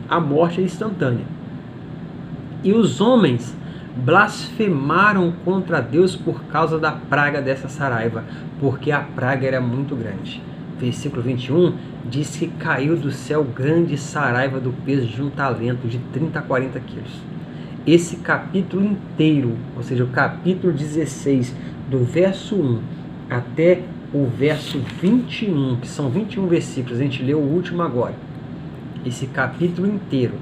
A morte é instantânea. E os homens blasfemaram contra Deus por causa da praga dessa saraiva, porque a praga era muito grande. Versículo 21 diz que caiu do céu grande saraiva do peso de 1 talento, de 30 a 40 quilos. Esse capítulo inteiro, ou seja, o capítulo 16, do verso 1 até o verso 21, que são 21 versículos, a gente leu o último agora. Esse capítulo inteiro,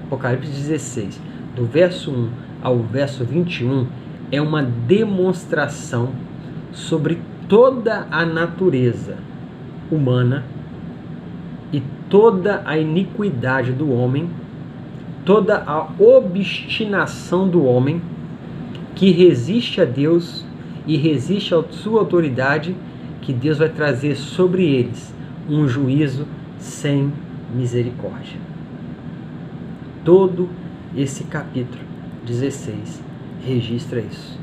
Apocalipse 16, do verso 1 ao verso 21, é uma demonstração sobre toda a natureza humana e toda a iniquidade do homem, toda a obstinação do homem que resiste a Deus e resiste à sua autoridade, que Deus vai trazer sobre eles um juízo sem misericórdia. Todo esse capítulo 16 registra isso.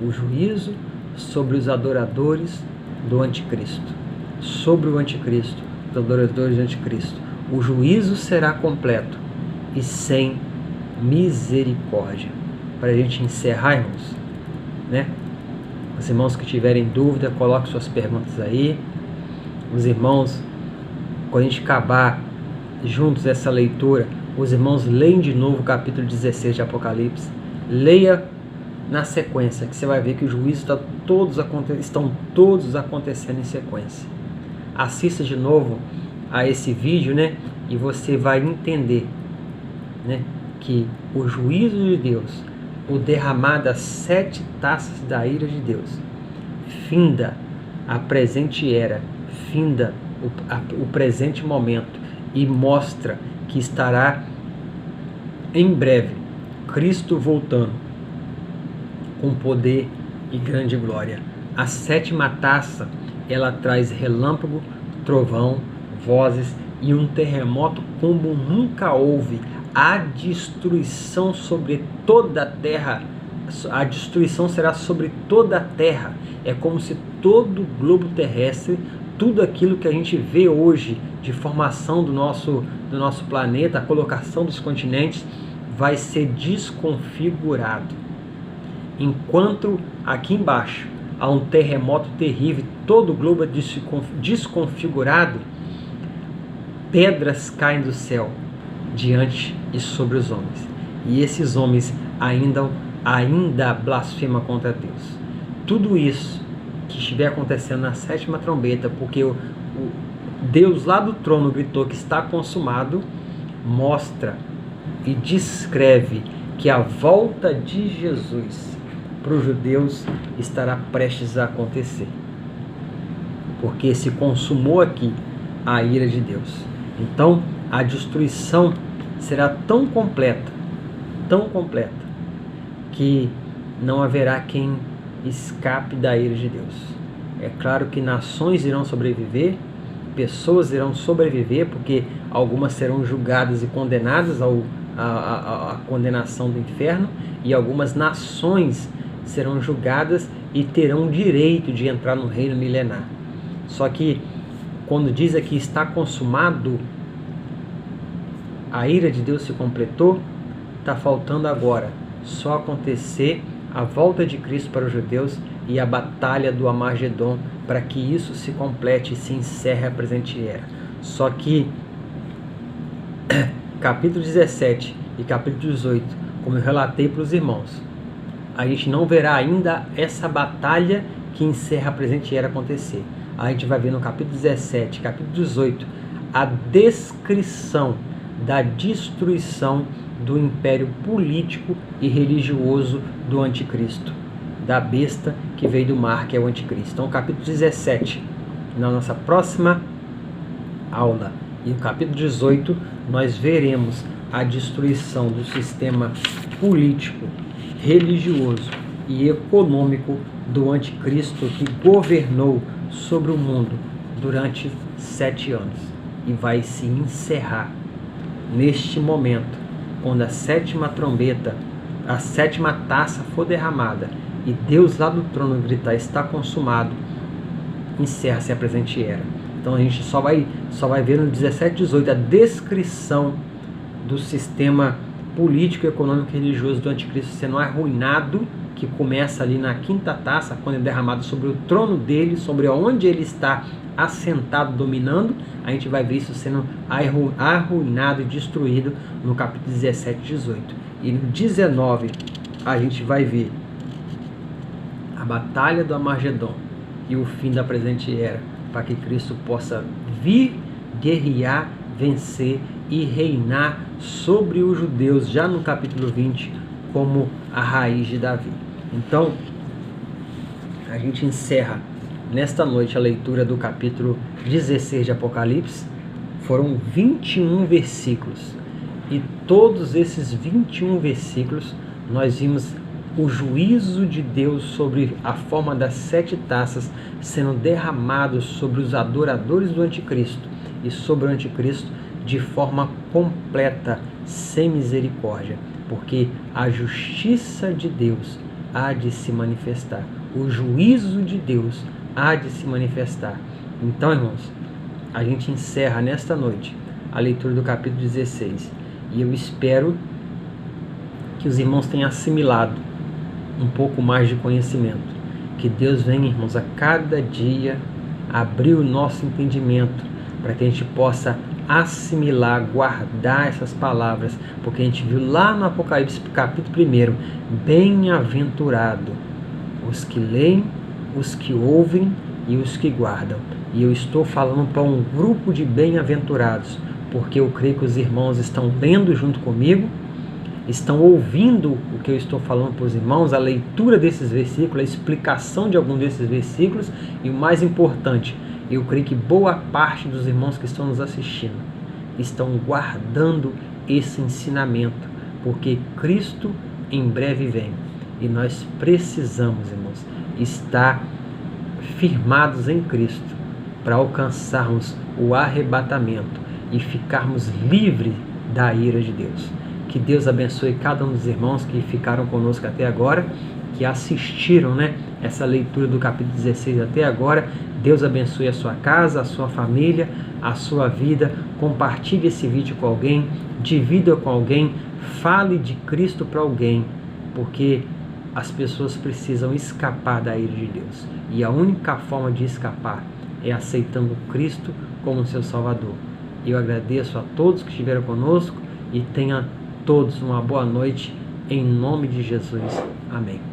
o juízo sobre os adoradores do anticristo, sobre o anticristo, os adoradores do anticristo. O juízo será completo e sem misericórdia. Para a gente encerrar, irmãos, né? Os irmãos que tiverem dúvida, coloquem suas perguntas aí. Os irmãos, quando a gente acabar juntos essa leitura, os irmãos leem de novo o capítulo 16 de Apocalipse. Leia na sequência, que você vai ver que os juízos estão todos acontecendo em sequência. Assista de novo a esse vídeo, né? E você vai entender, né, que o juízo de Deus, o derramar das 7 taças da ira de Deus, finda a presente era, finda o presente momento e mostra que estará em breve Cristo voltando com poder e grande glória. A 7ª taça, ela traz relâmpago, trovão, vozes e um terremoto como nunca houve. A destruição sobre toda a terra, a destruição será sobre toda a terra. É como se todo o globo terrestre, tudo aquilo que a gente vê hoje de formação do nosso planeta, a colocação dos continentes, vai ser desconfigurado. Enquanto aqui embaixo há um terremoto terrível, todo o globo é desconfigurado, pedras caem do céu diante e sobre os homens. E esses homens ainda blasfemam contra Deus. Tudo isso que estiver acontecendo na 7ª trombeta, porque o Deus lá do trono gritou que está consumado, mostra e descreve que a volta de Jesus para os judeus estará prestes a acontecer, porque se consumou aqui a ira de Deus. Então a destruição será tão completa, que não haverá quem escape da ira de Deus. É claro que nações irão sobreviver, pessoas irão sobreviver, porque algumas serão julgadas e condenadas à condenação do inferno, e algumas nações serão julgadas e terão o direito de entrar no reino milenar. Só que quando diz aqui está consumado, a ira de Deus se completou, está faltando agora só acontecer a volta de Cristo para os judeus e a batalha do Armagedon, para que isso se complete e se encerre a presente era. Só que capítulo 17 e capítulo 18, como eu relatei para os irmãos, a gente não verá ainda essa batalha que encerra a presente era acontecer. A gente vai ver no capítulo 17, capítulo 18, a descrição da destruição do império político e religioso do anticristo, da besta que veio do mar, que é o anticristo. Então, capítulo 17, na nossa próxima aula, e no capítulo 18, nós veremos a destruição do sistema político, religioso e econômico do anticristo, que governou sobre o mundo durante 7 anos e vai se encerrar neste momento, quando a 7ª trombeta, a 7ª taça for derramada e Deus lá do trono gritar está consumado, encerra-se a presente era. Então a gente só vai ver no 17 e 18 a descrição do sistema político, econômico e religioso do anticristo sendo arruinado, que começa ali na 5ª taça, quando é derramado sobre o trono dele, sobre onde ele está assentado, dominando. A gente vai ver isso sendo arruinado e destruído no capítulo 17 e 18. E no 19 a gente vai ver a batalha do Armagedon e o fim da presente era, para que Cristo possa vir, guerrear, vencer e reinar sobre os judeus, já no capítulo 20, como a raiz de Davi. Então, a gente encerra nesta noite a leitura do capítulo 16 de Apocalipse. Foram 21 versículos, e todos esses 21 versículos nós vimos o juízo de Deus sobre a forma das 7 taças sendo derramados sobre os adoradores do anticristo e sobre o anticristo de forma completa, sem misericórdia, porque a justiça de Deus há de se manifestar. O juízo de Deus há de se manifestar. Então, irmãos, a gente encerra nesta noite a leitura do capítulo 16. E eu espero que os irmãos tenham assimilado um pouco mais de conhecimento. Que Deus venha, irmãos, a cada dia abrir o nosso entendimento para que a gente possa assimilar, guardar essas palavras, porque a gente viu lá no Apocalipse capítulo 1, bem-aventurado os que leem, os que ouvem e os que guardam. E eu estou falando para um grupo de bem-aventurados, porque eu creio que os irmãos estão lendo junto comigo, estão ouvindo o que eu estou falando para os irmãos, a leitura desses versículos, a explicação de algum desses versículos, e o mais importante, eu creio que boa parte dos irmãos que estão nos assistindo estão guardando esse ensinamento, porque Cristo em breve vem, e nós precisamos, irmãos, estar firmados em Cristo para alcançarmos o arrebatamento e ficarmos livres da ira de Deus. Que Deus abençoe cada um dos irmãos que ficaram conosco até agora, que assistiram, essa leitura do capítulo 16 até agora. Deus abençoe a sua casa, a sua família, a sua vida. Compartilhe esse vídeo com alguém, divida com alguém, fale de Cristo para alguém, porque as pessoas precisam escapar da ira de Deus. E a única forma de escapar é aceitando Cristo como seu Salvador. Eu agradeço a todos que estiveram conosco e tenha todos uma boa noite, em nome de Jesus. Amém.